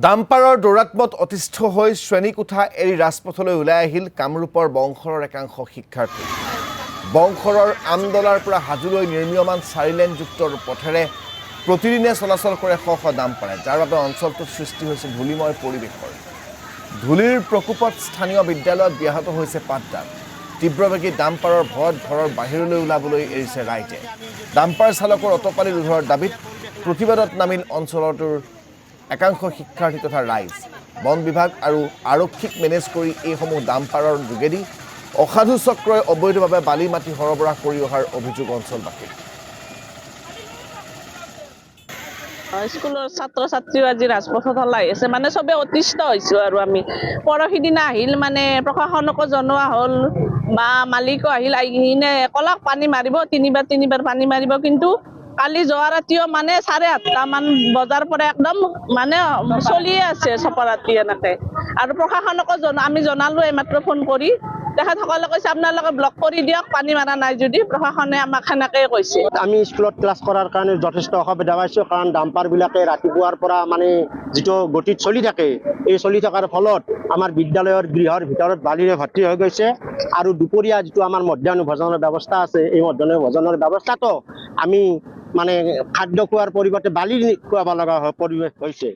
ডাম্পাৰৰ দৌৰাত্মত অতিষ্ঠ হৈ শ্ৰেণীকোঠা এৰি ৰাজপথলৈ ওলাই আহিল কামৰূপৰ বংশৰৰ একাংশ শিক্ষাৰ্থী। বংশৰৰ আমদলাৰ পৰা হাজোলৈ নিৰ্মীয়মান 4 লেনযুক্ত পথেৰে প্ৰতিদিনে চলাচল কৰে শ শ ডাম্পাৰে, যাৰ বাবে অঞ্চলটোত সৃষ্টি হৈছে ধূলিময় পৰিৱেশৰ। ধূলিৰ প্ৰকোপত স্থানীয় বিদ্যালয়ত ব্যাহত হৈছে পাঠদান। তীব্ৰবেগী ডাম্পাৰৰ ভয়ত ঘৰৰ বাহিৰলৈ ওলাবলৈ এৰিছে ৰাইজে। ডাম্পাৰ চালকৰ অটপালি ৰোধৰ দাবীত প্ৰতিবাদত নামিল অঞ্চলটোৰ একাংশ শিক্ষাৰ্থী তথা ৰাইজ। বন বিভাগ আৰু আৰক্ষীক মেনেজ কৰি এইসমূহ ডাম্পাৰৰ যোগেদি অসাধু চক্ৰই অবৈধভাৱে বালি মাটি সৰবৰাহ কৰি অহাৰ অভিযোগ অঞ্চলবাসীৰ। স্কুলৰ ছাত্ৰ ছাত্ৰীও আজি ৰাজপথত ওলাই আছে, মানে চবে অতিষ্ঠ হৈছোঁ আৰু আমি পৰহি দিনা আহিল মানে প্ৰশাসনকো জনোৱা হ'ল বা মালিকো আহিল, আহিনে কলক পানী মাৰিব, তিনিবাৰ পানী মাৰিব, কিন্তু কালি যোৱা ৰাতিও মানে 8:30 মান বজাৰ পৰা একদম মানে চলিয়ে আছে চপৰাতি এনেকৈ। আৰু প্ৰশাসনকো আমি জনালোঁ এইমাত্ৰ ফোন কৰি, তেখেতসকলে কৈছে আপোনালোকে ব্লক কৰি দিয়ক, পানী মাৰা নাই যদি। প্ৰশাসনে আমাক সেনেকৈয়ে কৈছে। আমি স্কুলত ক্লাছ কৰাৰ কাৰণে যথেষ্ট অসুবিধা পাইছোঁ, কাৰণ ডাম্পাৰবিলাকে ৰাতিপুৱাৰ পৰা মানে যিটো গতিত চলি থাকে, এই চলি থকাৰ ফলত আমাৰ বিদ্যালয়ৰ গৃহৰ ভিতৰত বালিৰে ভৰ্তি হৈ গৈছে। আৰু দুপৰীয়া যিটো আমাৰ মধ্যাহ্ন ভোজনৰ ব্যৱস্থা আছে, এই মধ্যাহ্ন ভোজনৰ ব্যৱস্থাটো আমি মানে খাদ্য খোৱাৰ পৰিৱৰ্তে বালি খুৱাব লগা পৰিৱেশ হৈছে।